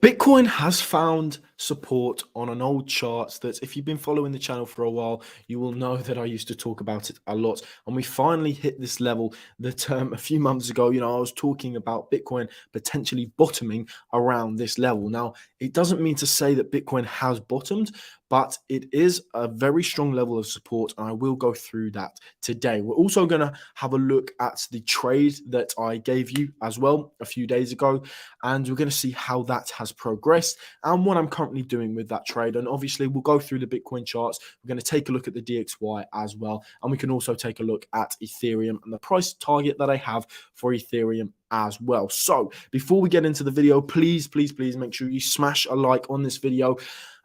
Bitcoin has found support on an old chart that if you've been following the channel for a while, you will know that I used to talk about it a lot. And we finally hit this level that a few months ago, I was talking about Bitcoin potentially bottoming around this level. Now, it doesn't mean to say that Bitcoin has bottomed, but it is a very strong level of support, and I will go through that today. We're also going to have a look at the trade that I gave you as well a few days ago, and we're going to see how that has progressed and what I'm currently doing with that trade. And obviously, we'll go through the Bitcoin charts. We're going to take a look at the DXY as well, and we can also take a look at Ethereum and the price target that I have for Ethereum as well. So before we get into the video, please make sure you smash a like on this video.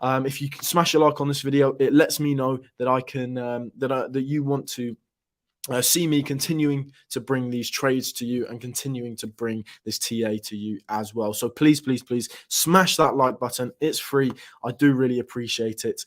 If you can smash a like on this video, it lets me know that I can that you want to see me continuing to bring these trades to you and continuing to bring this TA to you as well. So please smash that like button. It's free. I do really appreciate it.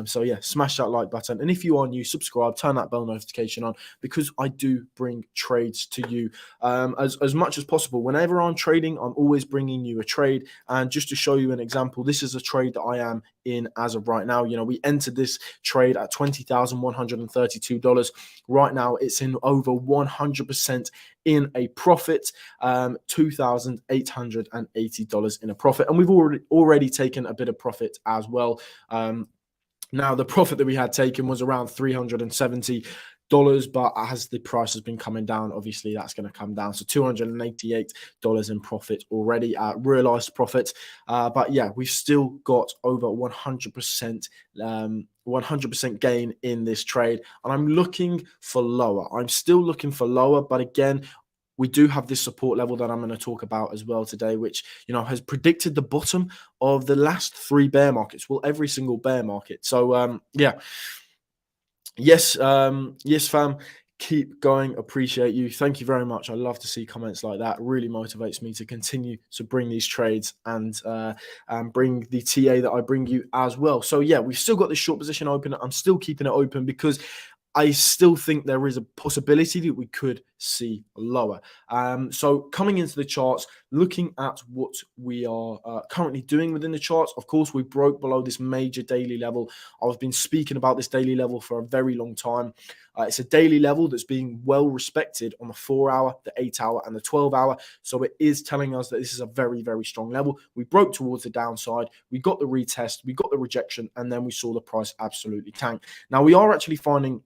So yeah, smash that like button. And if you are new, subscribe, turn that bell notification on, because I do bring trades to you as much as possible. Whenever I'm trading, I'm always bringing you a trade. And just to show you an example, this is a trade that I am in as of right now. We entered this trade at $20,132. Right now, it's in over 100% in a profit, $2,880 in a profit, and we've already taken a bit of profit as well. Now, the profit that we had taken was around $370. But as the price has been coming down, obviously that's going to come down. So $288 in profit already, realized profit. But yeah, we've still got over 100%. 100% gain in this trade, and I'm looking for lower. I'm still looking for lower, but again, we do have this support level that I'm going to talk about as well today, which has predicted the bottom of the last 3 bear markets. Well, every single bear market. So yeah. Yes, fam. Keep going. Appreciate you. Thank you very much. I love to see comments like that. It really motivates me to continue to bring these trades and bring the TA that I bring you as well. So yeah, we've still got this short position open. I'm still keeping it open because I still think there is a possibility that we could see lower. So coming into the charts, looking at what we are currently doing within the charts, of course, we broke below this major daily level. I've been speaking about this daily level for a very long time. It's a daily level that's being well respected on the 4-hour, the 8-hour, and the 12-hour. So it is telling us that this is a very, very strong level. We broke towards the downside. We got the retest, we got the rejection, and then we saw the price absolutely tank. Now, we are actually finding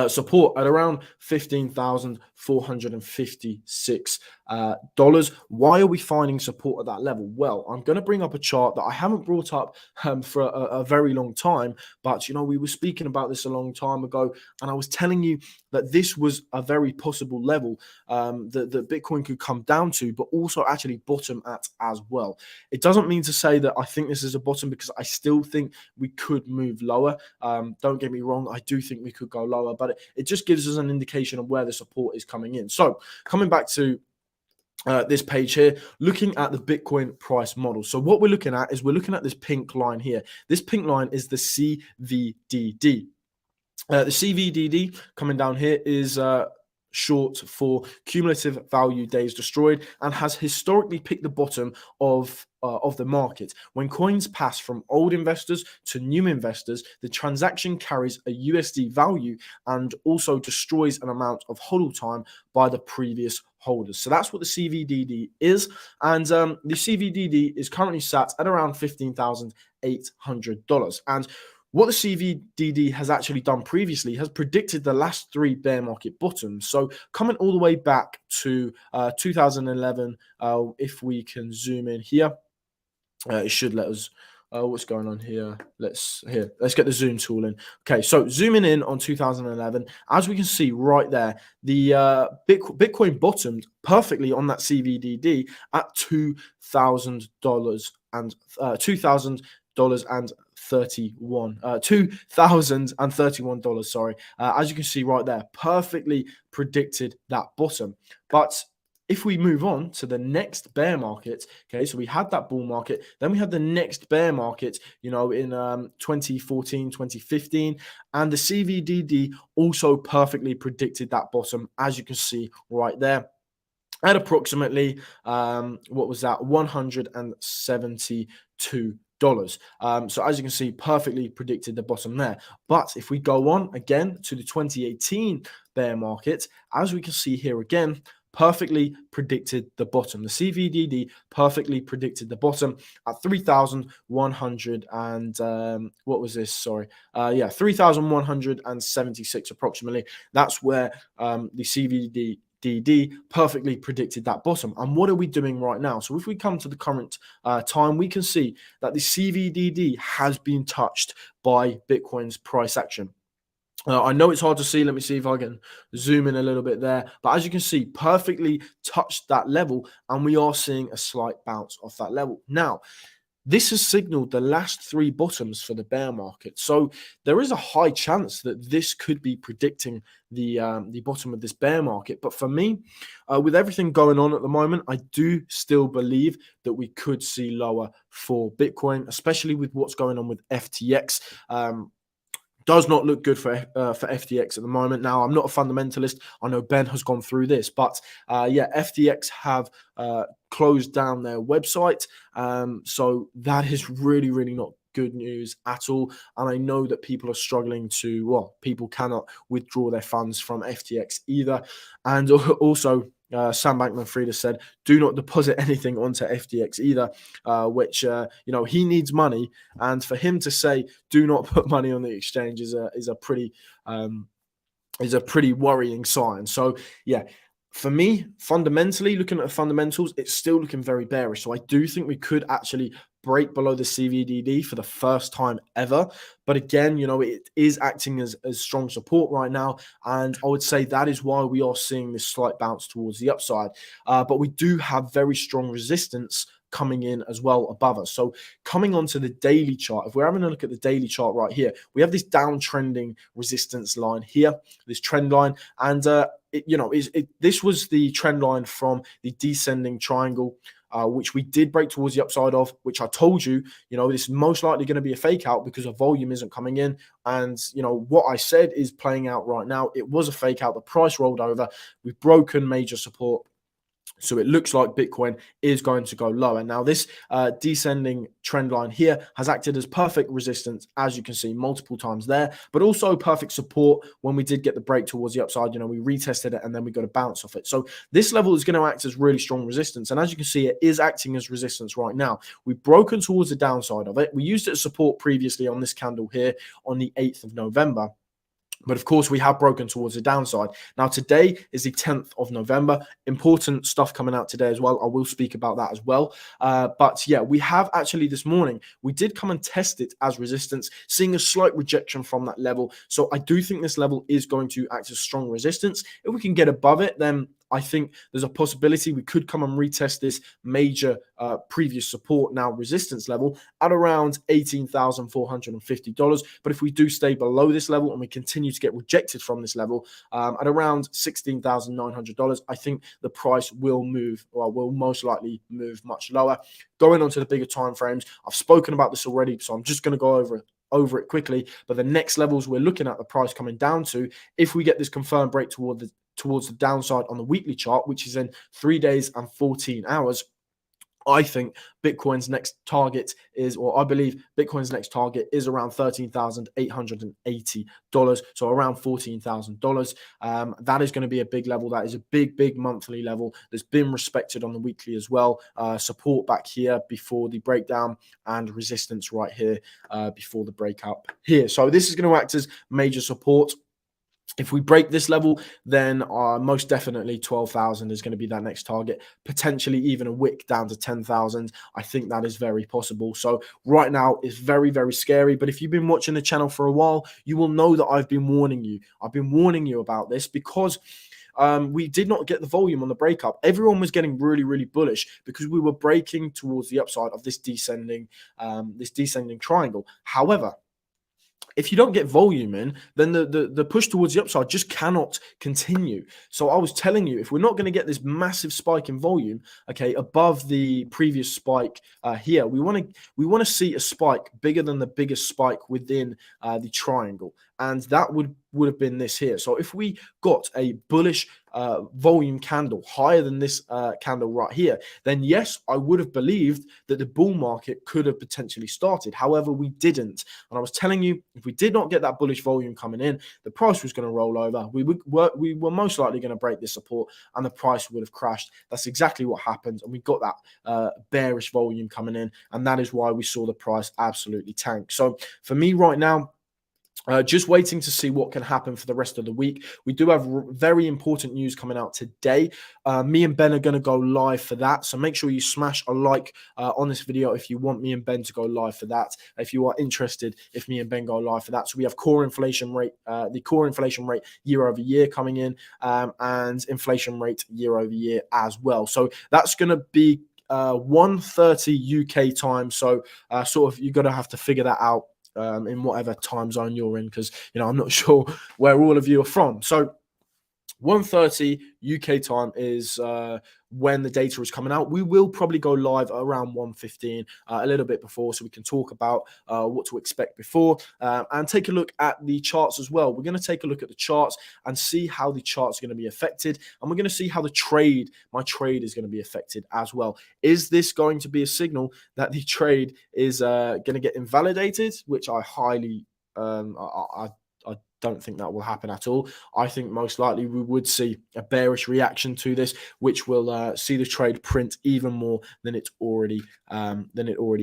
support at around $15,456. Why are we finding support at that level? Well, I'm going to bring up a chart that I haven't brought up for a very long time, but we were speaking about this a long time ago, and I was telling you that this was a very possible level that Bitcoin could come down to, but also actually bottom at as well. It doesn't mean to say that I think this is a bottom, because I still think we could move lower. Don't get me wrong, I do think we could go lower, but it just gives us an indication of where the support is coming in. So coming back to this page here, looking at the Bitcoin price model. So what we're looking at is this pink line here. This pink line is the CVDD. The CVDD coming down here is short for cumulative value days destroyed, and has historically picked the bottom of the market. When coins pass from old investors to new investors, the transaction carries a USD value and also destroys an amount of hodl time by the previous holders. So that's what the CVDD is, and the CVDD is currently sat at around $15,800. And what the CVDD has actually done previously has predicted the last 3 bear market bottoms. So coming all the way back to 2011, if we can zoom in here, it should let us. What's going on here? Let's get the zoom tool in. Okay, so zooming in on 2011, as we can see right there, the Bitcoin bottomed perfectly on that CVDD at $2,000 and $2,031. Sorry, as you can see right there, perfectly predicted that bottom. But if we move on to the next bear market, okay, so we had that bull market, then we had the next bear market, in 2014, 2015, and the CVDD also perfectly predicted that bottom, as you can see right there. at approximately what was that, $172. So as you can see, perfectly predicted the bottom there. But if we go on again to the 2018 bear market, as we can see here again, perfectly predicted the bottom. The CVDD perfectly predicted the bottom at 3,100 and what was this? Sorry, 3,176 approximately. That's where the CVDD perfectly predicted that bottom. And what are we doing right now? So if we come to the current time, we can see that the CVDD has been touched by Bitcoin's price action. I know it's hard to see. Let me see if I can zoom in a little bit there. But as you can see, perfectly touched that level, and we are seeing a slight bounce off that level. Now, this has signaled the last three bottoms for the bear market. So there is a high chance that this could be predicting the bottom of this bear market. But for me, with everything going on at the moment, I do still believe that we could see lower for Bitcoin, especially with what's going on with FTX. Does not look good for FTX at the moment. Now, I'm not a fundamentalist. I know Ben has gone through this, but FTX have closed down their website. So that is really, really not good news at all. And I know that people are struggling people cannot withdraw their funds from FTX either. And also, Sam Bankman-Fried said, do not deposit anything onto FTX either, which, he needs money. And for him to say, do not put money on the exchange is a pretty worrying sign. So, yeah, for me, fundamentally, looking at the fundamentals, it's still looking very bearish. So I do think we could actually break below the CVDD for the first time ever. But again, it is acting as strong support right now. And I would say that is why we are seeing this slight bounce towards the upside. But we do have very strong resistance coming in as well above us. So coming onto the daily chart, if we're having a look at the daily chart right here, we have this downtrending resistance line here, this trend line. And this was the trend line from the descending triangle, which we did break towards the upside of, which I told you, this is most likely going to be a fake out because the volume isn't coming in. And, what I said is playing out right now. It was a fake out. The price rolled over. We've broken major support. So it looks like Bitcoin is going to go lower. Now, this descending trend line here has acted as perfect resistance, as you can see, multiple times there, but also perfect support when we did get the break towards the upside. We retested it and then we got a bounce off it. So this level is going to act as really strong resistance. And as you can see, it is acting as resistance right now. We've broken towards the downside of it. We used it as support previously on this candle here on the 8th of November. But of course, we have broken towards the downside. Now, today is the 10th of November. Important stuff coming out today as well. I will speak about that as well. But yeah, we have actually this morning, we did come and test it as resistance, seeing a slight rejection from that level. So I do think this level is going to act as strong resistance. If we can get above it, then I think there's a possibility we could come and retest this major previous support, now resistance level, at around $18,450. But if we do stay below this level and we continue to get rejected from this level at around $16,900, I think the price will most likely move much lower. Going on to the bigger time frames, I've spoken about this already, so I'm just going to go over it quickly. But the next levels we're looking at the price coming down to, if we get this confirmed break towards the downside on the weekly chart, which is in 3 days and 14 hours, I think Bitcoin's next target is, or I believe Bitcoin's next target is around $13,880, so around $14,000. That is going to be a big level. That is a big monthly level that's been respected on the weekly as well. Support back here before the breakdown and resistance right here before the breakout here. So this is going to act as major support. If we break this level, then most definitely 12,000 is going to be that next target, potentially even a wick down to 10,000. I think that is very possible. So right now it's very, very scary. But if you've been watching the channel for a while, you will know that I've been warning you. I've been warning you about this because we did not get the volume on the breakup. Everyone was getting really, really bullish because we were breaking towards the upside of this descending triangle. However, if you don't get volume in, then the push towards the upside just cannot continue. So I was telling you, if we're not going to get this massive spike in volume, okay, above the previous spike here, we want to see a spike bigger than the biggest spike within the triangle, and that would have been this here. So if we got a bullish volume candle higher than this candle right here, then yes, I would have believed that the bull market could have potentially started. However, we didn't. And I was telling you, if we did not get that bullish volume coming in, the price was going to roll over. We were most likely going to break this support, and the price would have crashed. That's exactly what happened, and we got that bearish volume coming in, and that is why we saw the price absolutely tank. So for me right now, just waiting to see what can happen for the rest of the week. We do have very important news coming out today. Me and Ben are going to go live for that. So make sure you smash a like on this video if you want me and Ben to go live for that. If you are interested, if me and Ben go live for that. So we have core inflation rate, the core inflation rate year over year coming in, and inflation rate year over year as well. So that's going to be 1:30 UK time. So sort of you're going to have to figure that out in whatever time zone you're in, because I'm not sure where all of you are from. So 1:30 UK time is when the data is coming out. We will probably go live around 1:15, a little bit before, so we can talk about what to expect before and take a look at the charts as well. We're going to take a look at the charts and see how the charts are going to be affected, and we're going to see how my trade is going to be affected as well. Is this going to be a signal that the trade is going to get invalidated, which I highly I don't think that will happen at all. I think most likely we would see a bearish reaction to this, which will see the trade print even more than it already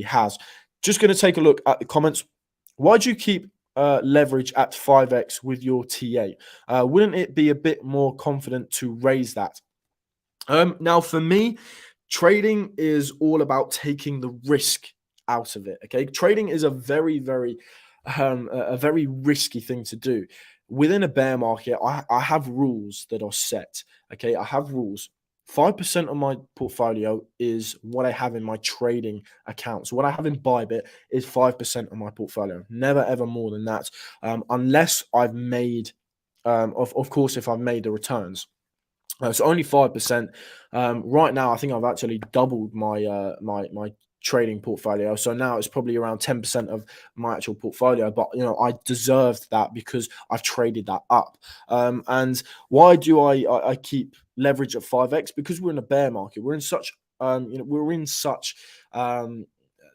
has. Just going to take a look at the comments. Why do you keep leverage at 5x with your TA? Wouldn't it be a bit more confident to raise that? Now, for me, trading is all about taking the risk out of it. Okay, trading is a very risky thing to do. Within a bear market, I have rules that are set. Okay, I have rules. 5% of my portfolio is what I have in my trading account. So what I have in Bybit is 5% of my portfolio. Never ever more than that, unless I've made, of course, if I've made the returns. So only 5%. Right now, I think I've actually doubled my trading portfolio. So now it's probably around 10% of my actual portfolio. But I deserved that because I've traded that up. And why do I keep leverage at 5x? Because we're in a bear market. We're in such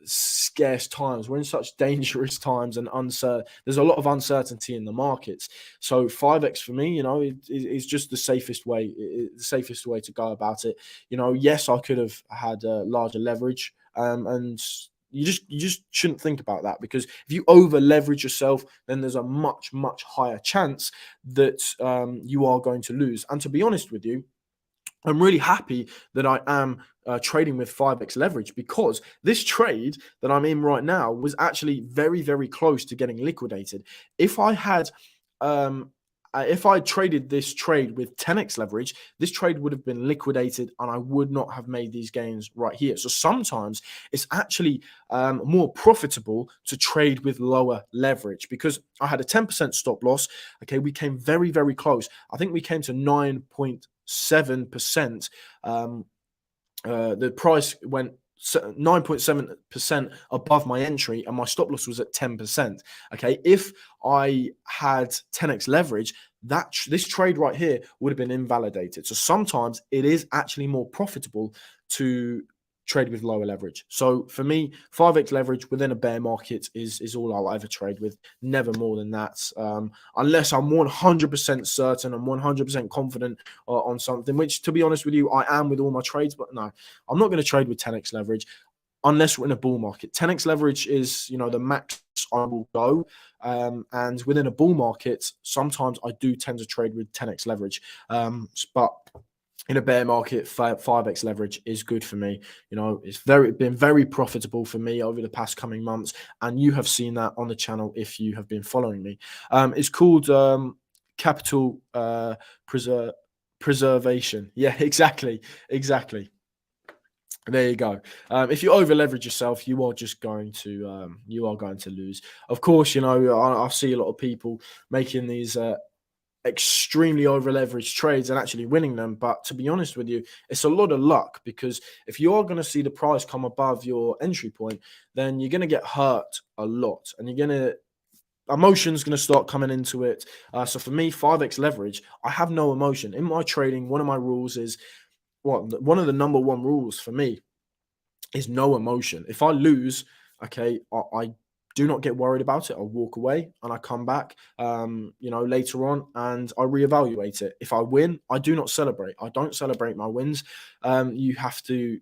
scarce times. We're in such dangerous times, and there's a lot of uncertainty in the markets. So 5x for me, is just the safest way. The safest way to go about it. Yes, I could have had larger leverage, and you just shouldn't think about that, because if you over leverage yourself, then there's a much higher chance that you are going to lose. And to be honest with you, I'm really happy that I am trading with 5x leverage, because this trade that I'm in right now was actually very close to getting liquidated. If I traded this trade with 10x leverage, this trade would have been liquidated and I would not have made these gains right here. So sometimes it's actually more profitable to trade with lower leverage, because I had a 10% stop loss. Okay, we came very close. I think we came to 9.7%. The price went 9.7% above my entry, and my stop loss was at 10%. Okay, if I had 10x leverage, this trade right here would have been invalidated. So sometimes it is actually more profitable to trade with lower leverage. So for me, 5x leverage within a bear market is all I'll ever trade with. Never more than that, unless I'm 100% certain and 100% confident on something, which, to be honest with you, I am with all my trades. But no, I'm not going to trade with 10x leverage unless we're in a bull market. 10x leverage is the max I will go, and within a bull market, sometimes I do tend to trade with 10x leverage, but in a bear market, 5x leverage is good for me. It's been very profitable for me over the past coming months, and you have seen that on the channel if you have been following me. It's called capital preservation. Yeah, exactly. There you go. If you over leverage yourself, you are just going to lose. Of course, I see a lot of people making these extremely over leveraged trades and actually winning them. But to be honest with you, it's a lot of luck, because if you are going to see the price come above your entry point, then you're going to get hurt a lot, and emotion's going to start coming into it. So for me, 5x leverage, I have no emotion in my trading. One of my rules is one of the number one rules for me is no emotion. If I lose, okay, I do not get worried about it. I walk away and I come back, later on, and I reevaluate it. If I win, I do not celebrate. I don't celebrate my wins. You have to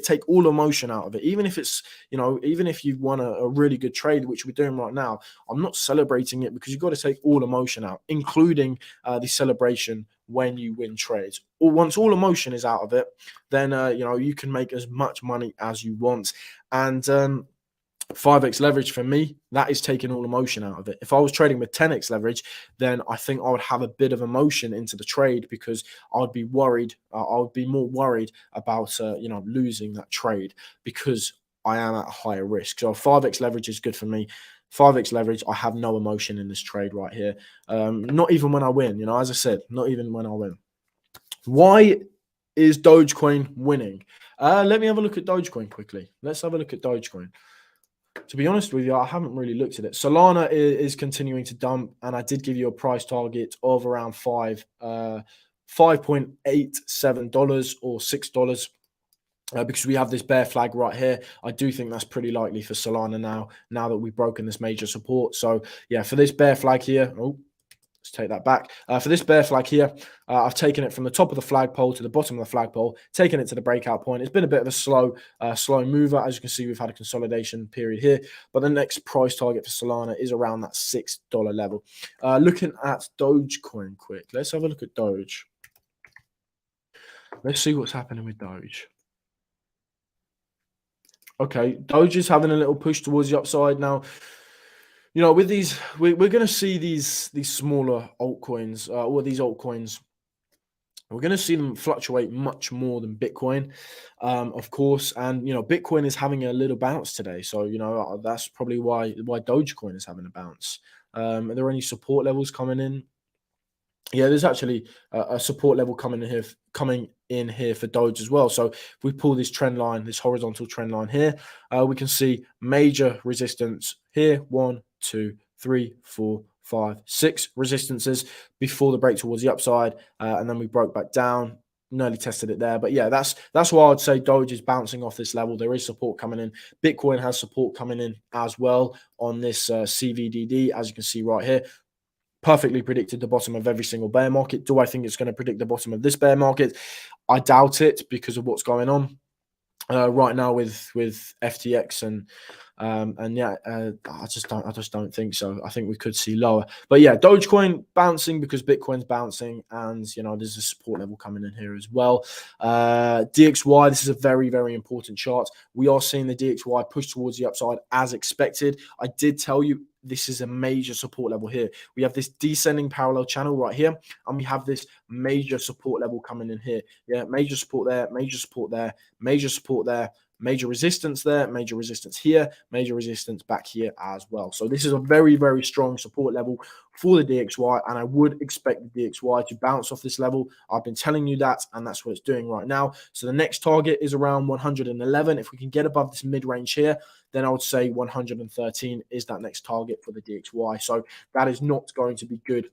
take all emotion out of it. Even if it's, even if you've won a really good trade, which we're doing right now, I'm not celebrating it, because you've got to take all emotion out, including the celebration when you win trades. Or once all emotion is out of it, then you can make as much money as you want. And 5x leverage for me, that is taking all emotion out of it. If I was trading with 10x leverage, then I think I would have a bit of emotion into the trade, because I'd be worried. I would be more worried about losing that trade, because I am at a higher risk. So 5x leverage is good for me. 5x leverage, I have no emotion in this trade right here. Not even when I win. As I said, not even when I win. Why is Dogecoin winning? Let me have a look at Dogecoin quickly. Let's have a look at Dogecoin. To be honest with you, I haven't really looked at it. Solana is continuing to dump, and I did give you a price target of around $5.87 or $6. Because we have this bear flag right here. I do think that's pretty likely for Solana now that we've broken this major support. So yeah, for this bear flag here, let's take that back. For this bear flag here, I've taken it from the top of the flagpole to the bottom of the flagpole, taken it to the breakout point. It's been a bit of a slow mover. As you can see, we've had a consolidation period here, but the next price target for Solana is around that $6 level. Looking at Dogecoin quick. Let's have a look at Doge. Let's see what's happening with Doge. Okay, Doge is having a little push towards the upside now. With these, we're going to see these smaller altcoins, or these altcoins. We're going to see them fluctuate much more than Bitcoin, of course. And Bitcoin is having a little bounce today, so that's probably why Dogecoin is having a bounce. Are there any support levels coming in? Yeah, there's actually a support level coming in here for Doge as well. So if we pull this trend line, this horizontal trend line here, we can see major resistance here. 1, 2, 3, 4, 5, 6 resistances before the break towards the upside, and then we broke back down. Nearly tested it there, but yeah, that's why I'd say Doge is bouncing off this level. There is support coming in. Bitcoin has support coming in as well on this CVDD, as you can see right here. Perfectly predicted the bottom of every single bear market. Do I think it's going to predict the bottom of this bear market? I doubt it, because of what's going on right now with FTX and yeah, I just don't think so. I think we could see lower, but yeah, Dogecoin bouncing because Bitcoin's bouncing, and there's a support level coming in here as well. DXY, this is a very, very important chart. We are seeing the DXY push towards the upside as expected. I did tell you this is a major support level here. We have this descending parallel channel right here, and we have this major support level coming in here. Yeah, major support there, major support there, major support there, major resistance there, major resistance here, major resistance back here as well. So this is a very, very strong support level for the DXY, and I would expect the DXY to bounce off this level. I've been telling you that, and that's what it's doing right now. So the next target is around 111. If we can get above this mid-range here, then I would say 113 is that next target for the DXY. So that is not going to be good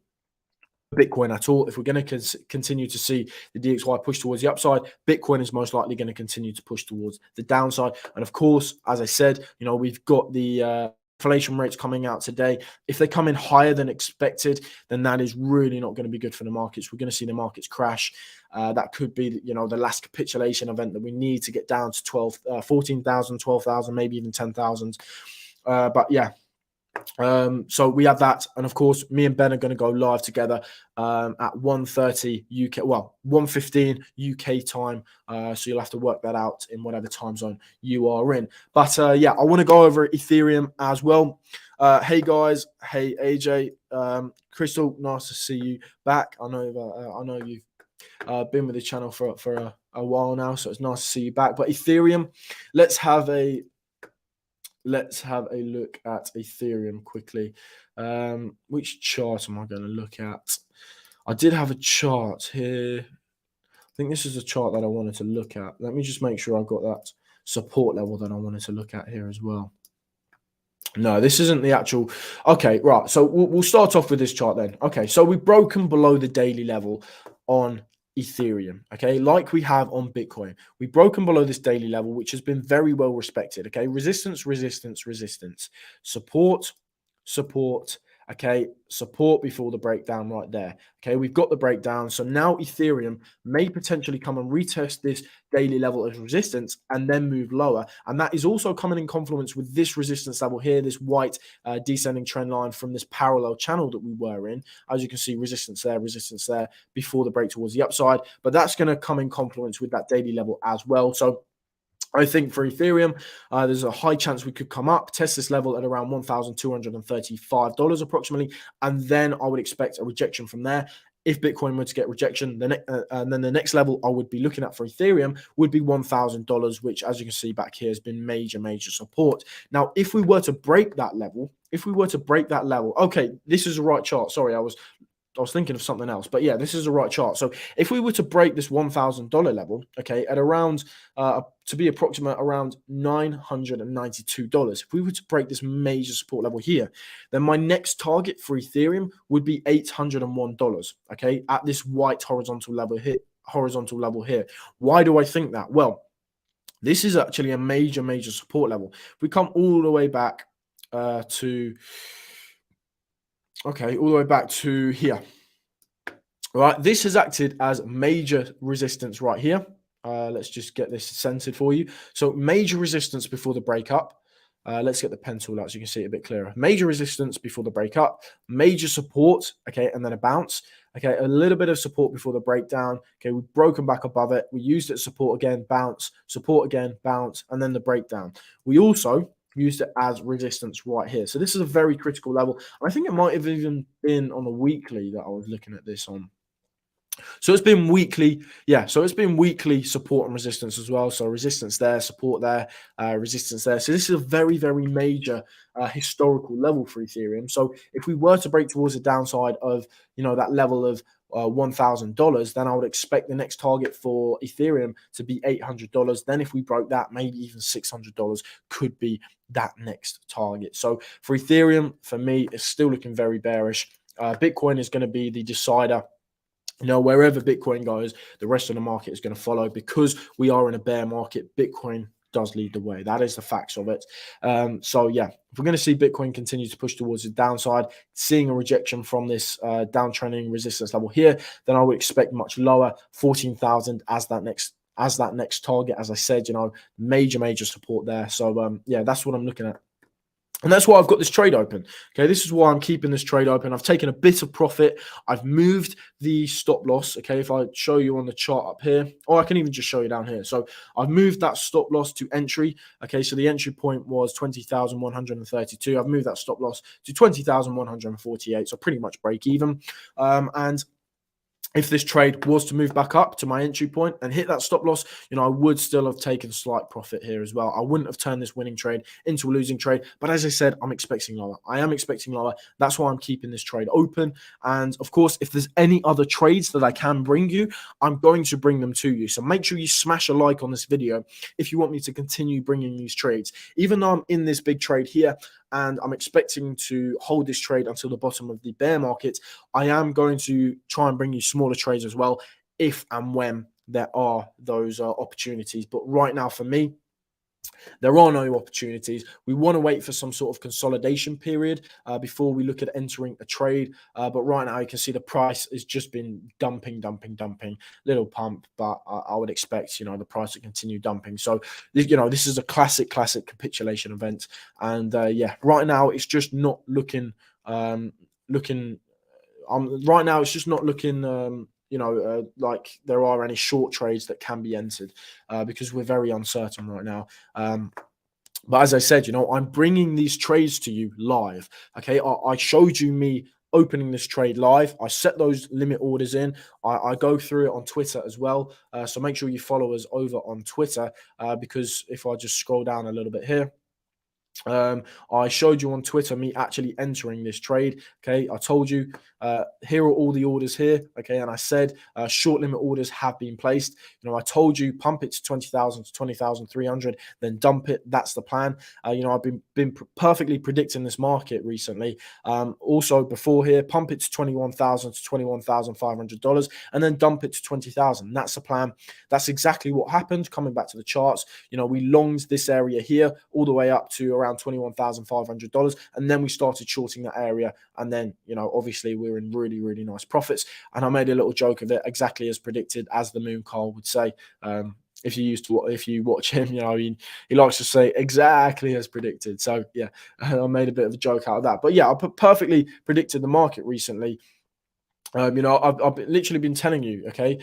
Bitcoin at all. If we're going to continue to see the DXY push towards the upside, Bitcoin is most likely going to continue to push towards the downside. And of course, as I said, we've got the inflation rates coming out today. If they come in higher than expected, then that is really not going to be good for the markets. We're going to see the markets crash. That could be, the last capitulation event that we need to get down to 14,000, 12,000, maybe even 10,000. But yeah. So we have that, and of course me and Ben are going to go live together at 1:30 UK, 1:15 UK time, so you'll have to work that out in whatever time zone you are in. But yeah, I want to go over Ethereum as well. Hey guys, hey AJ, Crystal, nice to see you back. I know you've been with the channel for a while now, so it's nice to see you back. But Ethereum, let's have a look at Ethereum quickly. Which chart am I going to look at? I did have a chart here. I think this is a chart that I wanted to look at. Let me just make sure I've got that support level that I wanted to look at here as well. No, this isn't the actual. Okay, right. So we'll start off with this chart then. Okay, so we've broken below the daily level on Ethereum. Okay, like we have on Bitcoin, we've broken below this daily level, which has been very well respected. Okay, resistance, resistance, resistance, support, support. Okay, support before the breakdown right there. Okay, we've got the breakdown. So now Ethereum may potentially come and retest this daily level as resistance and then move lower. And that is also coming in confluence with this resistance level here, this white descending trend line from this parallel channel that we were in. As you can see, resistance there before the break towards the upside. But that's going to come in confluence with that daily level as well. So I think for Ethereum, there's a high chance we could come up, test this level at around $1,235 approximately, and then I would expect a rejection from there. If Bitcoin were to get rejection, and then the next level I would be looking at for Ethereum would be $1,000, which, as you can see back here, has been major, major support. Now, if we were to break that level, okay, this is the right chart. Sorry, I was thinking of something else, but yeah, this is the right chart. So if we were to break this $1,000 level, okay, at around to be approximate around $992, if we were to break this major support level here, then my next target for Ethereum would be $801, okay, at this white horizontal level here. Why do I think that? Well, this is actually a major, major support level. If we come all the way back all the way back to here. All right, this has acted as major resistance right here. Let's just get this centered for you. So major resistance before the breakup. Let's get the pen tool out so you can see it a bit clearer. Major resistance before the breakup, major support, okay, and then a bounce. Okay, a little bit of support before the breakdown. Okay, we've broken back above it. We used it support again, bounce, support again, bounce, and then the breakdown. We also used it as resistance right here. So this is a very critical level. I think it might have even been on the weekly that I was looking at this on. So it's been weekly, so it's been weekly support and resistance as well. So resistance there, support there, resistance there. So this is a very, very major historical level for Ethereum. So if we were to break towards the downside of, that level of $1,000, then I would expect the next target for Ethereum to be $800. Then if we broke that, maybe even $600 could be that next target. So for Ethereum, for me, it's still looking very bearish. Bitcoin is going to be the decider. Wherever Bitcoin goes, the rest of the market is going to follow. Because we are in a bear market, Bitcoin does lead the way. That is the facts of it. So yeah, if we're going to see Bitcoin continue to push towards the downside, seeing a rejection from this downtrending resistance level here, then I would expect much lower, 14,000 as that next target. As I said, major support there. So yeah, that's what I'm looking at. And that's why I've got this trade open. Okay, this is why I'm keeping this trade open. I've taken a bit of profit. I've moved the stop loss. Okay, if I show you on the chart up here, or I can even just show you down here. So I've moved that stop loss to entry. Okay, so the entry point was 20,132. I've moved that stop loss to 20,148. So pretty much break even. And if this trade was to move back up to my entry point and hit that stop loss, I would still have taken slight profit here as well. I wouldn't have turned this winning trade into a losing trade. But as I said, I'm expecting lower. I am expecting lower. That's why I'm keeping this trade open. And of course, if there's any other trades that I can bring you, I'm going to bring them to you. So make sure you smash a like on this video if you want me to continue bringing these trades. Even though I'm in this big trade here, and I'm expecting to hold this trade until the bottom of the bear market, I am going to try and bring you smaller trades as well, if and when there are those opportunities. But right now, for me, there are no opportunities. We want to wait for some sort of consolidation period before we look at entering a trade. But right now, you can see the price has just been dumping, little pump. But I would expect, the price to continue dumping. So, this is a classic capitulation event. And yeah, right now, it's just not looking, right now, it's just not looking, like there are any short trades that can be entered because we're very uncertain right now. But as I said, I'm bringing these trades to you live. Okay, I showed you me opening this trade live. I set those limit orders in. I go through it on Twitter as well. So make sure you follow us over on Twitter, because if I just scroll down a little bit here, I showed you on Twitter me actually entering this trade. Okay, I told you here are all the orders here. Okay, and I said short limit orders have been placed. I told you pump it to 20,000 to 20,300, then dump it. That's the plan. I've been perfectly predicting this market recently. Also before here, pump it to 21,000 to $21,500, and then dump it to 20,000. That's the plan. That's exactly what happened. Coming back to the charts, we longed this area here all the way up to around $21,500, and then we started shorting that area, and then obviously we're in really, really nice profits. And I made a little joke of it, exactly as predicted, as the Moon Carl would say. If you watch him, he likes to say exactly as predicted. So yeah, I made a bit of a joke out of that. But yeah, I perfectly predicted the market recently. I've literally been telling you, okay,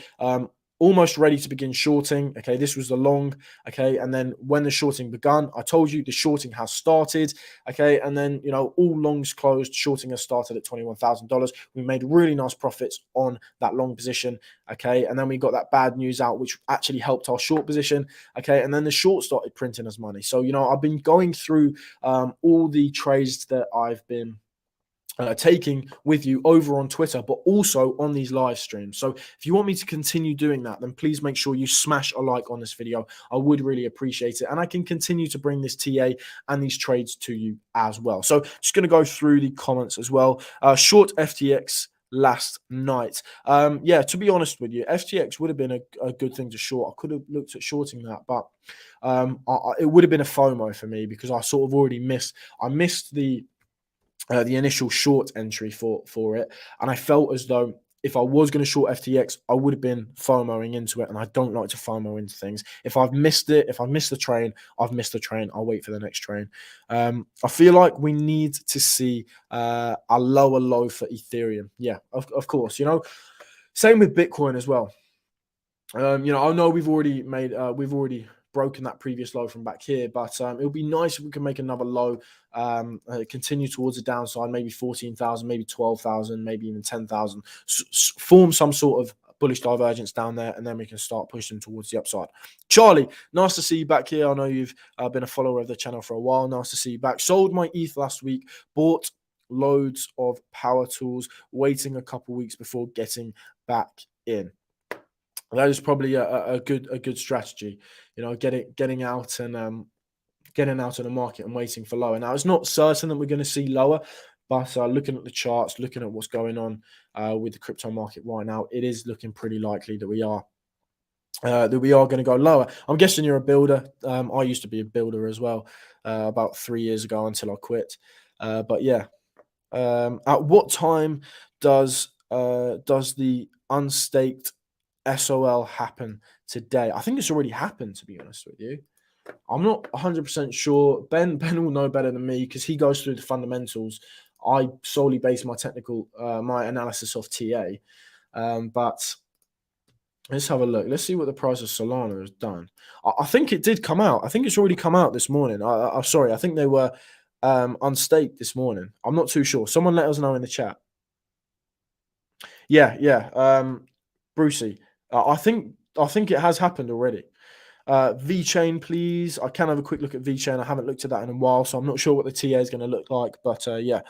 almost ready to begin shorting. Okay, this was the long. Okay, and then when the shorting begun, I told you the shorting has started. Okay, and then all longs closed. Shorting has started at $21,000. We made really nice profits on that long position. Okay, and then we got that bad news out, which actually helped our short position. Okay, and then the short started printing us money. So I've been going through all the trades that I've been taking with you over on Twitter, but also on these live streams. So if you want me to continue doing that, then please make sure you smash a like on this video. I would really appreciate it. And I can continue to bring this TA and these trades to you as well. So just going to go through the comments as well. Short FTX last night. To be honest with you, FTX would have been a good thing to short. I could have looked at shorting that, but it would have been a FOMO for me, because I sort of already missed the initial short entry for it, and I felt as though if I was going to short FTX, I would have been FOMOing into it, and I don't like to FOMO into things. If I've missed it, if I've missed the train, I've missed the train. I'll wait for the next train. I feel like we need to see a lower low for Ethereum. Yeah, of course. Same with Bitcoin as well. I know we've already broken that previous low from back here, but it would be nice if we can make another low, continue towards the downside, maybe 14,000, maybe 12,000, maybe even 10,000, form some sort of bullish divergence down there, and then we can start pushing towards the upside. Charlie, nice to see you back here. I know you've been a follower of the channel for a while. Nice to see you back. Sold my ETH last week, bought loads of power tools, waiting a couple weeks before getting back in. That is probably a good strategy, getting out and getting out of the market and waiting for lower. Now, it's not certain that we're going to see lower, but looking at the charts, looking at what's going on with the crypto market right now, it is looking pretty likely that we are going to go lower. I'm guessing you're a builder. I used to be a builder as well about 3 years ago until I quit. But yeah, at what time does the unstaked SOL happen today? I think it's already happened, to be honest with you. I'm not 100% sure. Ben will know better than me, because he goes through the fundamentals. I solely base my my analysis off TA. But let's have a look. Let's see what the price of Solana has done. I think it did come out. I think it's already come out this morning. I'm sorry. I think they were unstaked this morning. I'm not too sure. Someone let us know in the chat. Yeah. Brucey. I think it has happened already. VeChain, please. I can have a quick look at VeChain. I haven't looked at that in a while, so I'm not sure what the TA is going to look like. But yeah,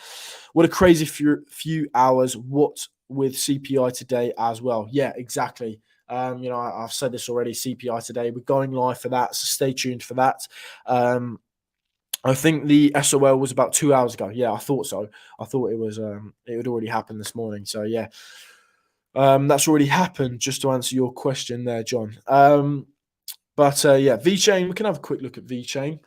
what a crazy few hours. What with CPI today as well? Yeah, exactly. I've said this already. CPI today. We're going live for that, so stay tuned for that. I think the SOL was about 2 hours ago. Yeah, I thought so. I thought it was it had already happened this morning. So yeah. That's already happened, just to answer your question there, John. But yeah, VeChain, we can have a quick look at VeChain.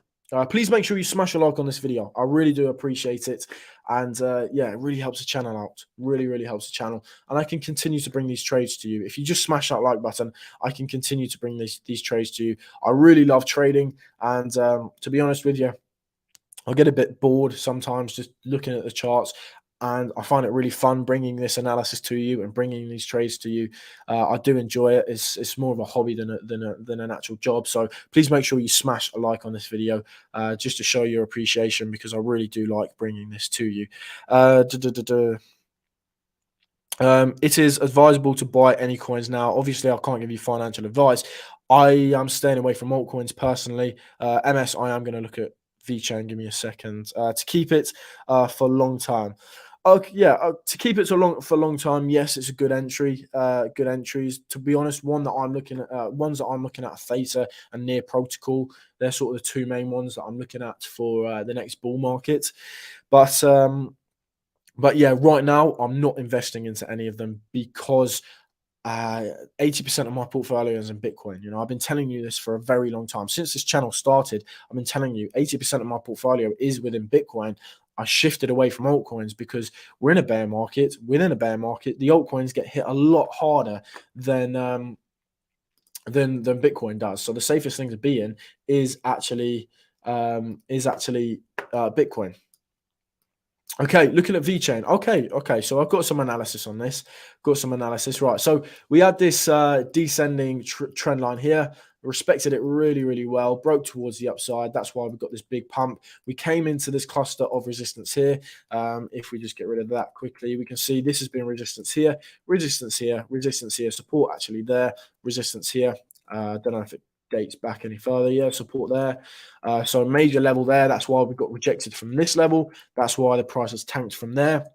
Please make sure you smash a like on this video. I really do appreciate it. And yeah, it really helps the channel out. Really, really helps the channel. And I can continue to bring these trades to you. If you just smash that like button, I can continue to bring these trades to you. I really love trading. And to be honest with you, I get a bit bored sometimes just looking at the charts. And I find it really fun bringing this analysis to you and bringing these trades to you. I do enjoy it. It's more of a hobby than an actual job. So please make sure you smash a like on this video just to show your appreciation, because I really do like bringing this to you. It is advisable to buy any coins now. Obviously, I can't give you financial advice. I am staying away from altcoins personally. MS, I am going to look at VeChain. Give me a second. To keep it for a long time. Okay, yeah, to keep it for a long time. Yes, it's a good entry. Good entries. To be honest, ones that I'm looking at are Theta and Near Protocol. They're sort of the two main ones that I'm looking at for the next bull market. But yeah, right now I'm not investing into any of them because 80% of my portfolio is in Bitcoin. I've been telling you this for a very long time. Since this channel started, I've been telling you 80% of my portfolio is within Bitcoin. I shifted away from altcoins because we're in a bear market. Within a bear market, the altcoins get hit a lot harder than Bitcoin does. So the safest thing to be in is actually Bitcoin. Okay, looking at VeChain. Okay. So I've got some analysis on this. Right. So we had this descending trend line here. Respected it really, really well. Broke towards the upside. That's why we got this big pump. We came into this cluster of resistance here. If we just get rid of that quickly, we can see this has been resistance here, resistance here, resistance here, support actually there, resistance here. Don't know if it dates back any further. Yeah, support there. So a major level there. That's why we got rejected from this level. That's why the price has tanked from there.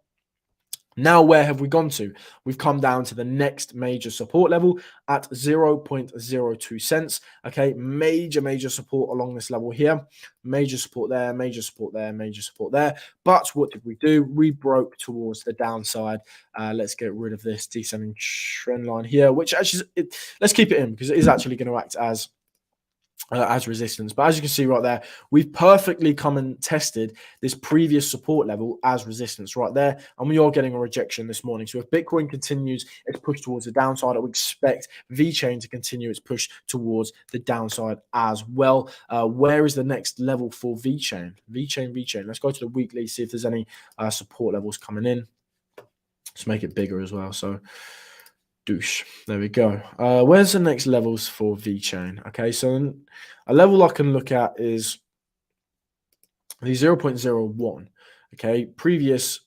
Now, where have we gone to? We've come down to the next major support level at 0.02 cents. Okay, major support along this level here. Major support there, major support there, major support there. But what did we do? We broke towards the downside. Let's get rid of this descending trend line here, which actually, let's keep it in because it is actually going to act as resistance. But as you can see right there, we've perfectly come and tested this previous support level as resistance right there, and we are getting a rejection this morning. So if Bitcoin continues its push towards the downside, I would expect VeChain to continue its push towards the downside as well. Where is the next level for VeChain? VeChain. Let's go to the weekly, see if there's any support levels coming in. Let's make it bigger as well. So douche. There we go. Where's the next levels for VeChain? Okay, so a level I can look at is the 0.01. Okay, previous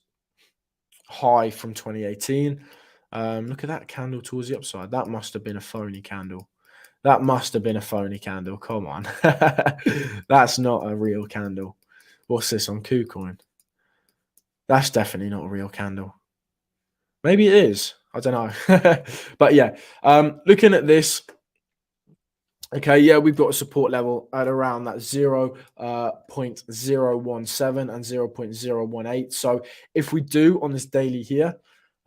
high from 2018. Look at that candle towards the upside. That must have been a phony candle. Come on. That's not a real candle. What's this on KuCoin? That's definitely not a real candle. Maybe it is. I don't know. But yeah, looking at this, okay, yeah, we've got a support level at around that 0.017 and 0.018. So if we do on this daily here,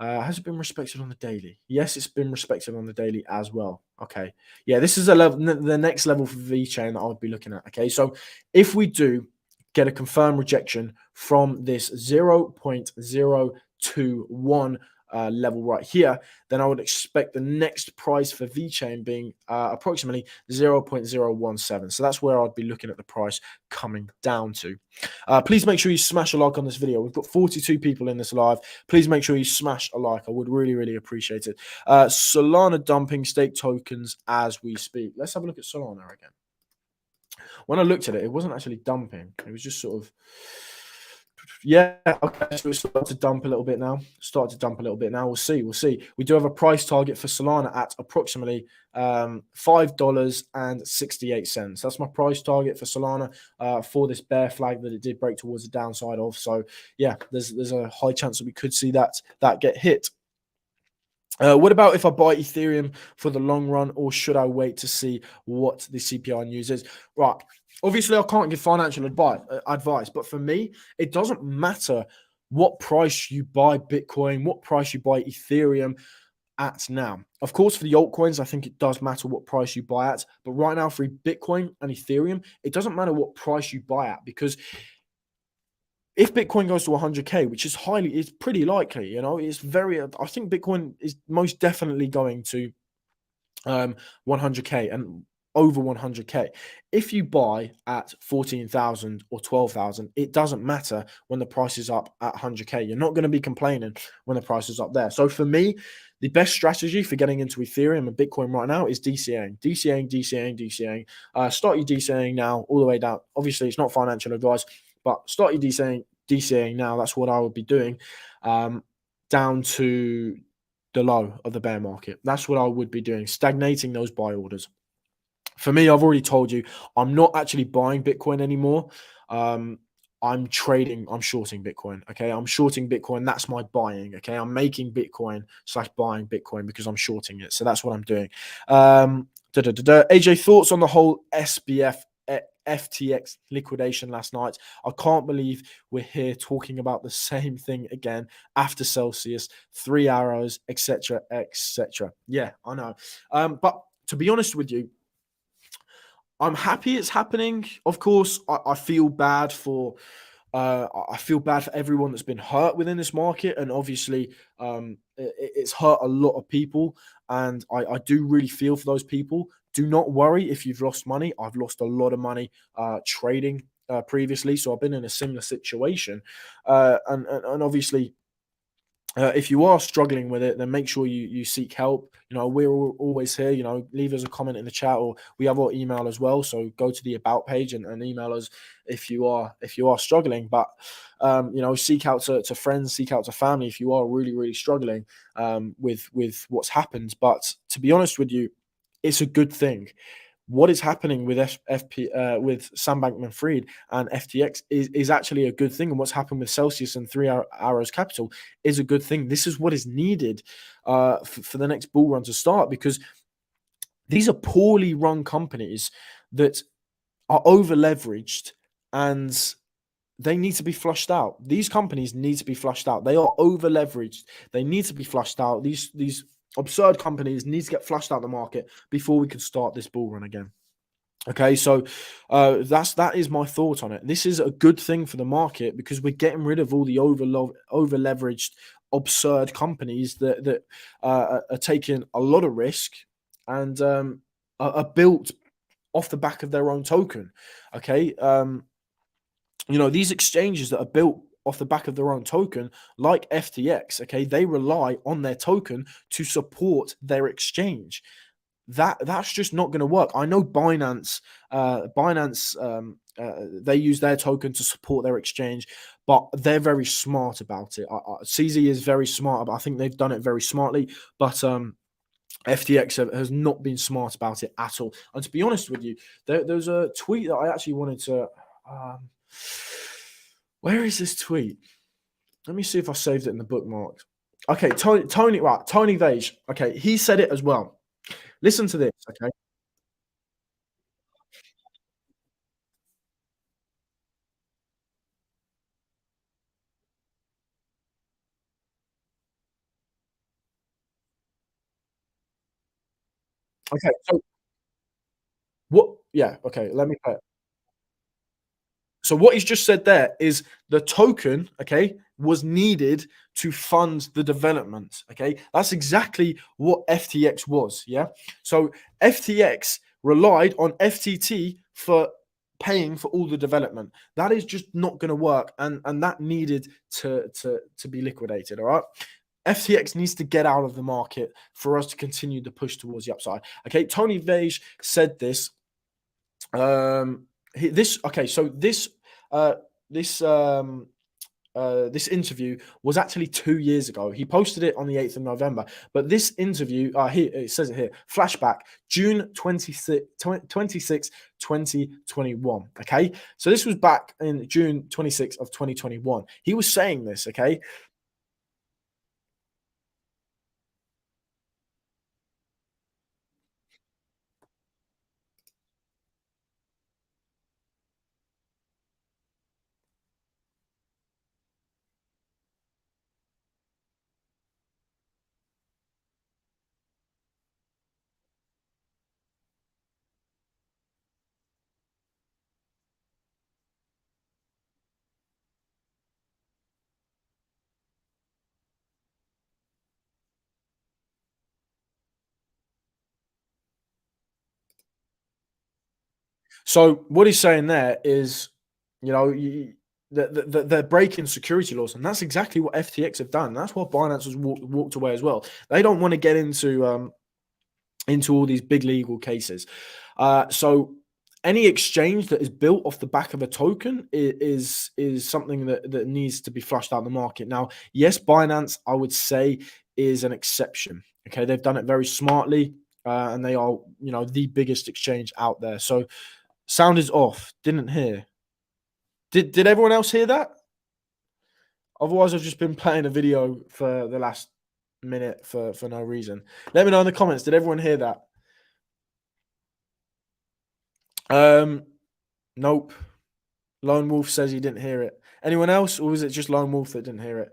has it been respected on the daily? Yes, it's been respected on the daily as well. Okay, yeah, this is a level, the next level for VeChain that I would be looking at. Okay, so if we do get a confirmed rejection from this 0.021 level right here, then I would expect the next price for VeChain being approximately 0.017. So that's where I'd be looking at the price coming down to. Please make sure you smash a like on this video. We've got 42 people in this live. Please make sure you smash a like. I would really, really appreciate it. Solana dumping stake tokens as we speak. Let's have a look at Solana again. When I looked at it, it wasn't actually dumping. It was just sort of, yeah, okay, so it's started to dump a little bit now. We'll see. We do have a price target for Solana at approximately $5.68. That's my price target for Solana for this bear flag that it did break towards the downside of. So yeah, there's a high chance that we could see that get hit. What about if I buy Ethereum for the long run, or should I wait to see what the CPI news is? Right. Obviously, I can't give financial advice, but for me, it doesn't matter what price you buy Bitcoin, what price you buy Ethereum at now. Of course, for the altcoins, I think it does matter what price you buy at. But right now, for Bitcoin and Ethereum, it doesn't matter what price you buy at, because if Bitcoin goes to 100K, which is it's pretty likely, I think Bitcoin is most definitely going to 100K and over 100K. If you buy at 14,000 or 12,000, it doesn't matter when the price is up at 100K. You're not going to be complaining when the price is up there. So for me, the best strategy for getting into Ethereum and Bitcoin right now is DCAing. Start your DCAing now all the way down. Obviously, it's not financial advice, but start your DCAing now. That's what I would be doing. Down to the low of the bear market. That's what I would be doing, stagnating those buy orders. For me, I've already told you, I'm not actually buying Bitcoin anymore. Um, I'm trading, I'm shorting Bitcoin. Okay. I'm shorting Bitcoin. That's my buying. Okay. I'm making Bitcoin slash buying Bitcoin because I'm shorting it. So that's what I'm doing. AJ, thoughts on the whole SBF FTX liquidation last night? I can't believe we're here talking about the same thing again after Celsius, 3 arrows, etc., etc. Yeah, I know. But to be honest with you, I'm happy it's happening. Of course, I feel bad for I feel bad for everyone that's been hurt within this market, and obviously, it's hurt a lot of people, and I do really feel for those people. Do not worry if you've lost money. I've lost a lot of money trading previously, so I've been in a similar situation, and obviously, if you are struggling with it, then make sure you seek help. You know, we're always here. You know, leave us a comment in the chat, or we have our email as well. So go to the about page and email us if you are struggling. But you know, seek out to friends, seek out to family if you are really struggling with what's happened. But to be honest with you, it's a good thing. What is happening with with Sam Bankman-Fried and FTX is actually a good thing, and what's happened with Celsius and Three Arrows Capital is a good thing. This is what is needed for the next bull run to start, because these are poorly run companies that are over leveraged, and they need to be flushed out. These companies need to be flushed out. They are over leveraged. They need to be flushed out. These absurd companies need to get flushed out of the market before we can start this bull run again. Okay, so that is my thought on it. This is a good thing for the market because we're getting rid of all the over leveraged, absurd companies that are taking a lot of risk and are built off the back of their own token. Okay, you know, these exchanges that are built off the back of their own token, like FTX, okay, they rely on their token to support their exchange. That's just not going to work. I know Binance, they use their token to support their exchange, but they're very smart about it. CZ is very smart, but I think they've done it very smartly. But FTX has not been smart about it at all. And to be honest with you, there's a tweet that I actually wanted to. Where is this tweet? Let me see if I saved it in the bookmarks. Okay, Tony Vage. Okay, he said it as well. Listen to this, okay? Okay, so what yeah, okay, let me play it. So what he's just said there is the token, okay, was needed to fund the development, okay? That's exactly what FTX was, yeah? So FTX relied on FTT for paying for all the development. That is just not going to work, and that needed to be liquidated, all right? FTX needs to get out of the market for us to continue the push towards the upside. Okay, Tony Vage said this. This okay. So uh, this this interview was actually 2 years ago. He posted it on the 8th of November. But this interview, here it says it here, flashback, June 26, 2021. Okay. So this was back in June 26th of 2021. He was saying this, okay. So what he's saying there is, you know, they're breaking security laws, and that's exactly what FTX have done. That's what Binance has walked away as well. They don't want to get into all these big legal cases. So any exchange that is built off the back of a token is something that needs to be flushed out of the market. Now, yes, Binance, I would say, is an exception. Okay, they've done it very smartly, and they are, the biggest exchange out there. So sound is off. Didn't hear. Did everyone else hear that? Otherwise, I've just been playing a video for the last minute for no reason. Let me know in the comments. Did everyone hear that? Nope. Lone Wolf says he didn't hear it. Anyone else, or was it just Lone Wolf that didn't hear it?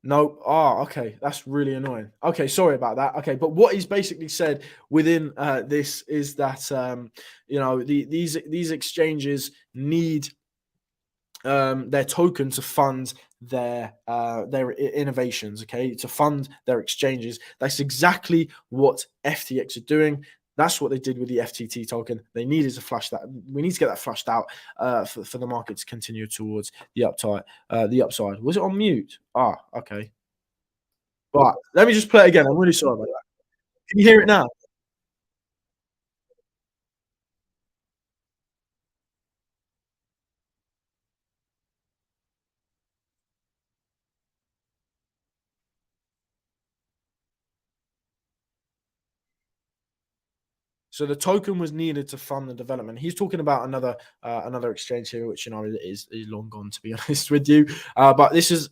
No. Ah, okay. That's really annoying. Okay, sorry about that. Okay, but what he's basically said within this is that these exchanges need their token to fund their innovations. Okay, to fund their exchanges. That's exactly what FTX are doing. That's what they did with the FTT token. They needed to flush that. We need to get that flushed out for the market to continue towards the upside. The upside. Was it on mute? Ah, okay. Right. Let me just play it again. I'm really sorry about that. Can you hear it now? So the token was needed to fund the development. He's talking about another exchange here, which is long gone, to be honest with you. But this is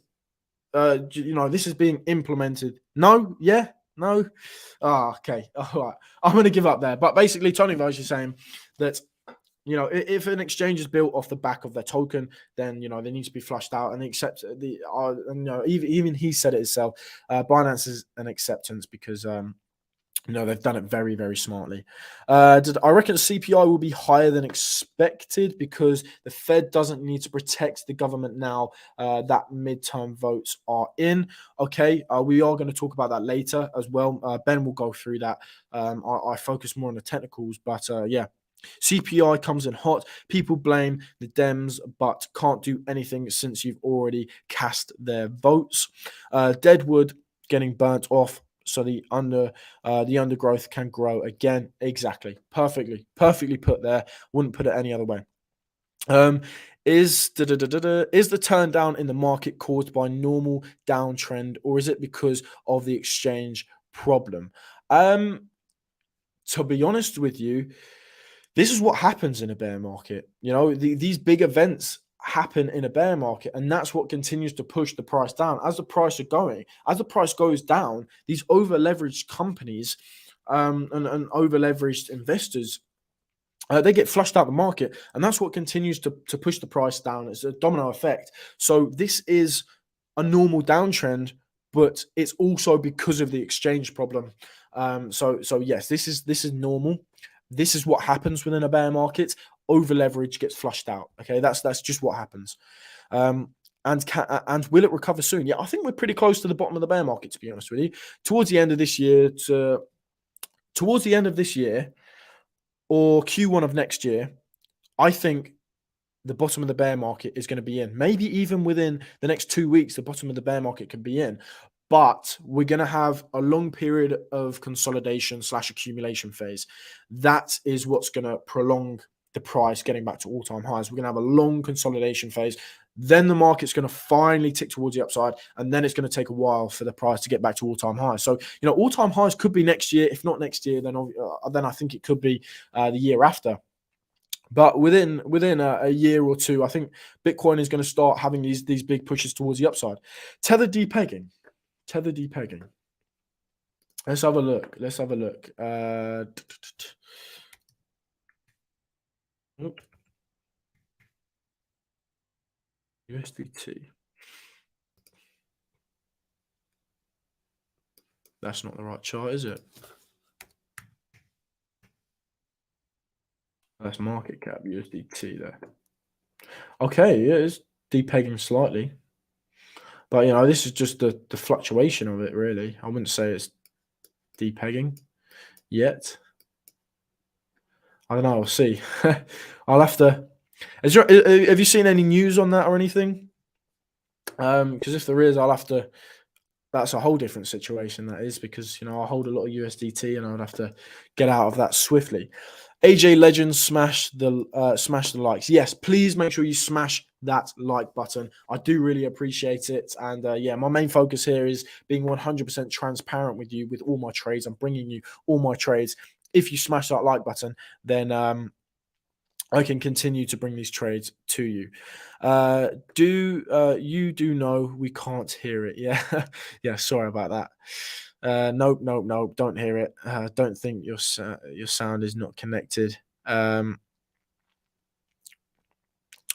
this is being implemented. No, yeah, no. Ah, okay. All right. I'm going to give up there. But basically, Tony Voj is saying that if an exchange is built off the back of their token, then they need to be flushed out and accept even he said it himself. Binance is an acceptance because they've done it very, very smartly. I reckon CPI will be higher than expected because the Fed doesn't need to protect the government now that midterm votes are in. Okay, we are going to talk about that later as well. Ben will go through that. I focus more on the technicals, but yeah. CPI comes in hot. People blame the Dems, but can't do anything since you've already cast their votes. Deadwood getting burnt off so the undergrowth can grow again. Exactly, perfectly put there. Wouldn't put it any other way. Is the turn down in the market caused by normal downtrend, or is it because of the exchange problem? To be honest with you, this is what happens in a bear market. These big events happen in a bear market, and that's what continues to push the price down. As the price goes down, these over leveraged companies and over leveraged investors, they get flushed out the market, and that's what continues to push the price down. It's a domino effect. So this is a normal downtrend, but it's also because of the exchange problem. So yes, this is normal. This is what happens within a bear market. Over leverage gets flushed out. Okay, that's just what happens. And will it recover soon? Yeah, I think we're pretty close to the bottom of the bear market, to be honest with you. Towards the end of this year, or Q1 of next year, I think the bottom of the bear market is going to be in. Maybe even within the next 2 weeks, the bottom of the bear market could be in. But we're going to have a long period of consolidation / accumulation phase. That is what's going to prolong the price getting back to all-time highs. We're going to have a long consolidation phase. Then the market's going to finally tick towards the upside, and then it's going to take a while for the price to get back to all-time highs. So, all-time highs could be next year. If not next year, then I think it could be the year after. But within a year or two, I think Bitcoin is going to start having these big pushes towards the upside. Tether depegging. Let's have a look. USDT. That's not the right chart, is it? That's market cap USDT there. Okay, yeah, it's depegging slightly. But this is just the fluctuation of it, really. I wouldn't say it's depegging yet. I don't know. I'll see. I'll have to. Have you seen any news on that or anything? Because if there is, I'll have to. That's a whole different situation. That is because I hold a lot of USDT and I would have to get out of that swiftly. AJ Legends smash the likes. Yes, please make sure you smash that like button. I do really appreciate it. And yeah, my main focus here is being 100% transparent with you with all my trades. I'm bringing you all my trades. If you smash that like button, then I can continue to bring these trades to you. You do know we can't hear it? Yeah, yeah. Sorry about that. Nope, nope, nope. Don't hear it. Don't think your sound is not connected. Oh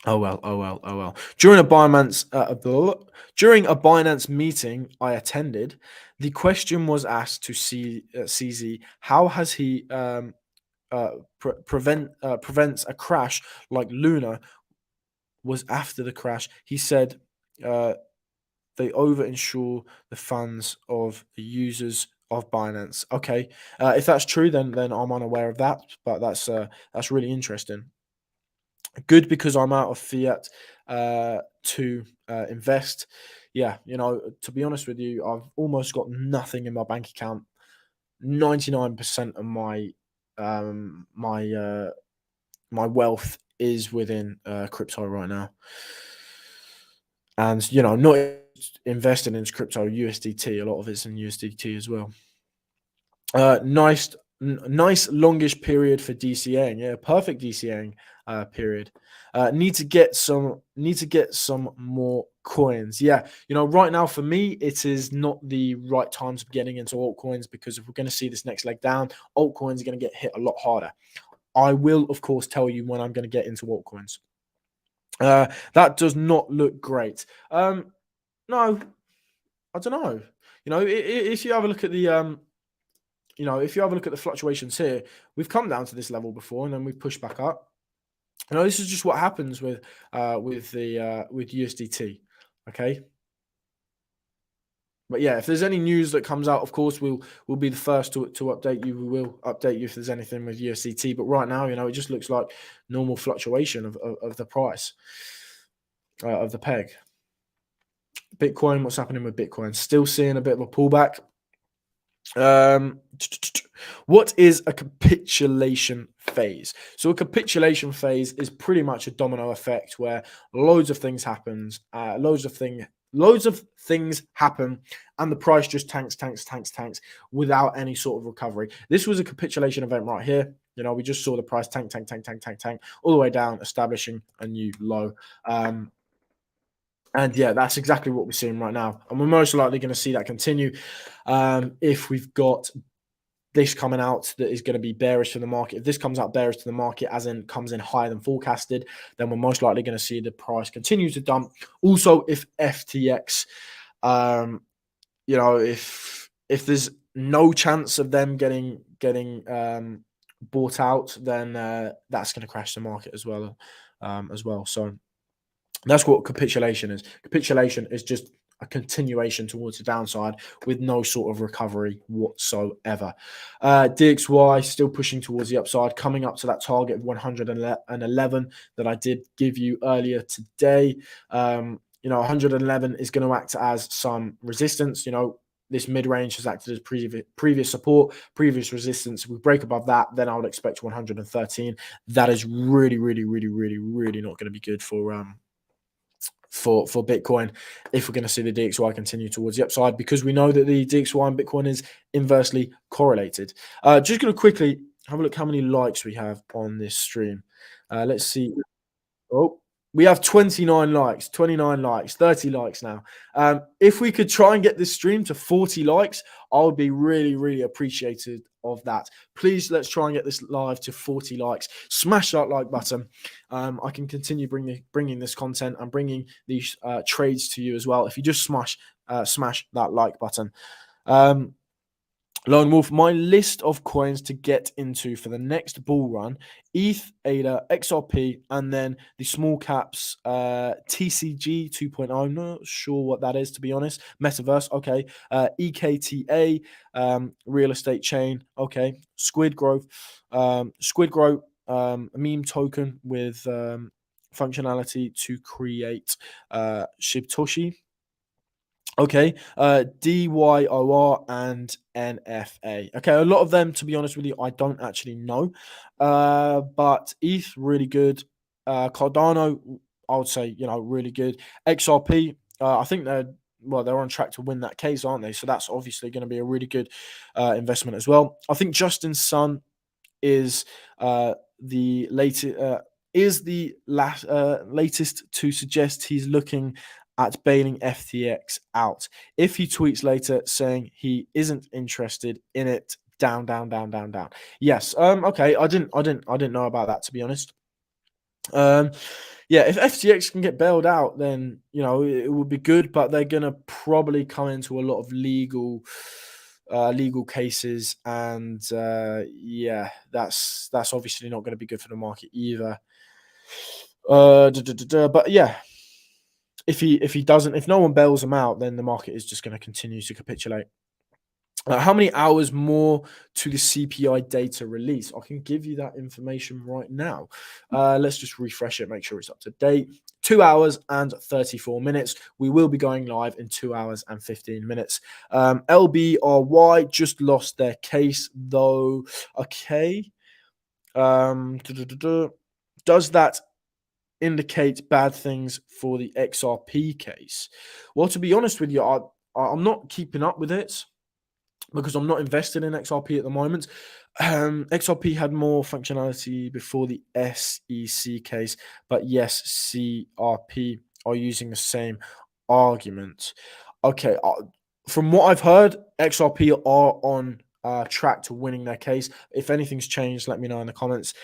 well, oh well, oh well. During a Binance meeting I attended, the question was asked to CZ, how has he prevents a crash like Luna was after the crash. He said uh, they over insure the funds of the users of Binance. Okay, if that's true, then I'm unaware of that, but that's really interesting. Good, because I'm out of fiat to invest. Yeah, to be honest with you, I've almost got nothing in my bank account. 99% of my wealth is within crypto right now, and not investing in crypto USDT. A lot of it's in USDT as well. Nice longish period for DCAing. Yeah, perfect DCAing period. Need to get some more coins. Yeah, right now for me, it is not the right time to be getting into altcoins, because if we're going to see this next leg down, altcoins are going to get hit a lot harder. I will, of course, tell you when I'm going to get into altcoins. That does not look great. No, I don't know. If you have a look at the if you have a look at the fluctuations here, we've come down to this level before, and then we push back up. This is just what happens with USDT. Okay. But yeah, if there's any news that comes out, of course we'll be the first to update you. We will update you if there's anything with USDT. But right now, it just looks like normal fluctuation of the price of the peg. Bitcoin, what's happening with Bitcoin? Still seeing a bit of a pullback. What is a capitulation phase? So a capitulation phase is pretty much a domino effect where loads of things happen, and the price just tanks without any sort of recovery. This was a capitulation event right here. We just saw the price tank all the way down, establishing a new low. And yeah, that's exactly what we're seeing right now. And we're most likely going to see that continue if we've got this coming out that is going to be bearish to the market. If this comes out bearish to the market, as in comes in higher than forecasted, then we're most likely going to see the price continue to dump. Also, if FTX, if there's no chance of them getting bought out, then that's going to crash the market as well. So that's what capitulation is. Capitulation is just a continuation towards the downside with no sort of recovery whatsoever. DXY still pushing towards the upside, coming up to that target of 111 that I did give you earlier today. 111 is going to act as some resistance. This mid-range has acted as previous support, previous resistance. If we break above that, then I would expect 113. That is really, really, really, really, really not going to be good for Bitcoin if we're going to see the DXY continue towards the upside, because we know that the DXY and Bitcoin is inversely correlated. Just going to quickly have a look how many likes we have on this stream. Let's see. Oh, we have 29 likes, 29 likes, 30 likes now. If we could try and get this stream to 40 likes, I would be really, really appreciative of that. Please, let's try and get this live to 40 likes. Smash that like button. I can continue bringing this content and bringing these trades to you as well. If you just smash that like button. Lone Wolf, my list of coins to get into for the next bull run: ETH, ADA, XRP, and then the small caps, TCG 2.0. I'm not sure what that is, to be honest. Metaverse, okay. EKTA, real estate chain, okay. Squid Growth, a meme token with functionality to create Satoshi. Okay, DYOR and NFA. Okay, a lot of them, to be honest with you, I don't actually know. But ETH, really good. Cardano, I would say, really good. XRP, I think they're on track to win that case, aren't they? So that's obviously going to be a really good investment as well. I think Justin Sun is the latest latest to suggest he's looking at bailing FTX out. If he tweets later saying he isn't interested in it, down, down, down, down, down. Yes. Okay. I didn't know about that, to be honest. Yeah, if FTX can get bailed out, then it would be good, but they're gonna probably come into a lot of legal cases, and yeah, that's obviously not going to be good for the market either. But yeah, if no one bails him out, then the market is just going to continue to capitulate. How many hours more to the CPI data release? I can give you that information right now. Let's just refresh it, make sure it's up to date. 2 hours and 34 minutes. We will be going live in 2 hours and 15 minutes. LBRY just lost their case, though. Okay. Does that indicate bad things for the XRP case? Well, to be honest with you, I'm not keeping up with it, because I'm not invested in XRP at the moment. XRP had more functionality before the SEC case, but yes, CRP are using the same argument. Okay, from what I've heard, XRP are on track to winning their case. If anything's changed, let me know in the comments.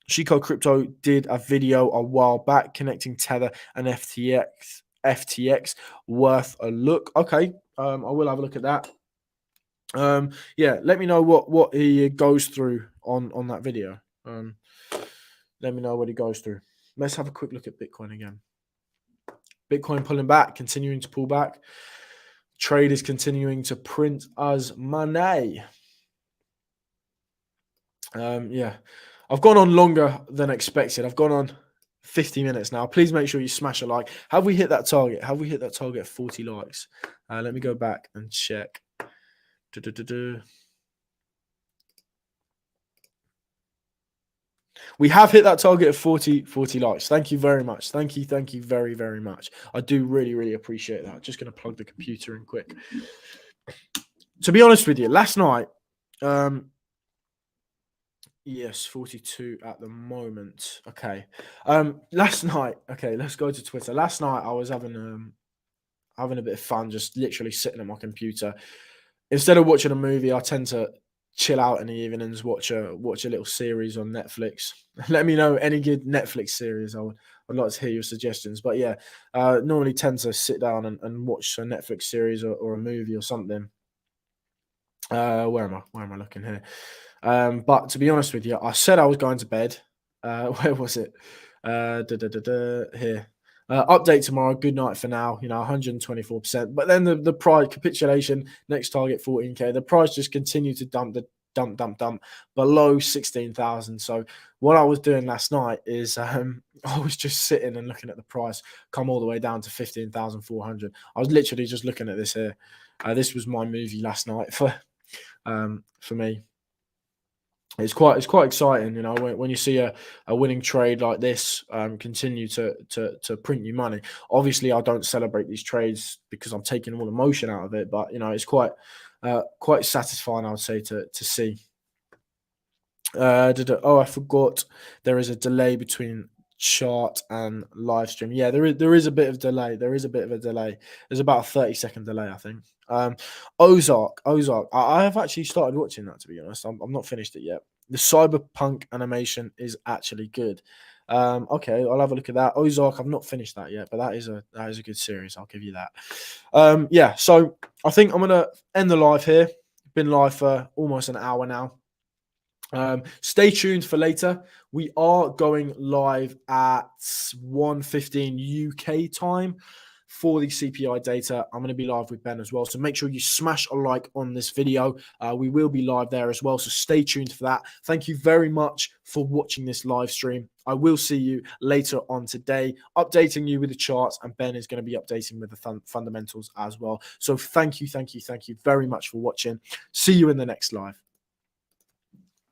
Chico Crypto did a video a while back connecting Tether and FTX. Worth a look. Okay, I will have a look at that. Yeah, let me know what he goes through on that video. Let me know what he goes through. Let's have a quick look at Bitcoin again. Bitcoin pulling back, continuing to pull back. Trade is continuing to print us money. Yeah, I've gone on longer than expected. I've gone on 50 minutes now. Please make sure you smash a like. Have we hit that target? Have we hit that target of 40 likes? Let me go back and check. We have hit that target of 40 likes. Thank you very much. Thank you very, very much. I do really, really appreciate that. Just going to plug the computer in quick. To be honest with you, last night, yes, 42 at the moment. Okay. Last night, okay, let's go to Twitter. Last night I was having a bit of fun, just literally sitting at my computer. Instead of watching a movie, I tend to chill out in the evenings, watch a little series on Netflix. Let me know any good Netflix series. I'd like to hear your suggestions. But yeah, normally tend to sit down and watch a Netflix series or a movie or something. Where am I looking here? But to be honest with you, I said I was going to bed. Where was it? Here. Update tomorrow. Good night for now. 124%. But then the price capitulation, next target 14k. The price just continued to dump below 16,000. So what I was doing last night is I was just sitting and looking at the price come all the way down to 15,400. I was literally just looking at this here. This was my movie last night for me. It's quite exciting, when you see a winning trade like this continue to print you money. Obviously, I don't celebrate these trades because I'm taking all emotion out of it, but it's quite satisfying, I would say, to see. I forgot there is a delay between chart and live stream. Yeah, there is a bit of delay. There's about a 30-second delay, I think. Ozark. I have actually started watching that, to be honest. I'm not finished it yet. The cyberpunk animation is actually good. Okay, I'll have a look at that. Ozark, I've not finished that yet, but that is a good series. I'll give you that. Yeah, so I think I'm gonna end the live here. Been live for almost an hour now. Stay tuned for later. We are going live at 1:15 UK time for the CPI data. I'm going to be live with Ben as well, so make sure you smash a like on this video. We will be live there as well, so stay tuned for that. Thank you very much for watching this live stream. I will see you later on today, updating you with the charts, and Ben is going to be updating with the fundamentals as well. So thank you very much for watching. See you in the next live.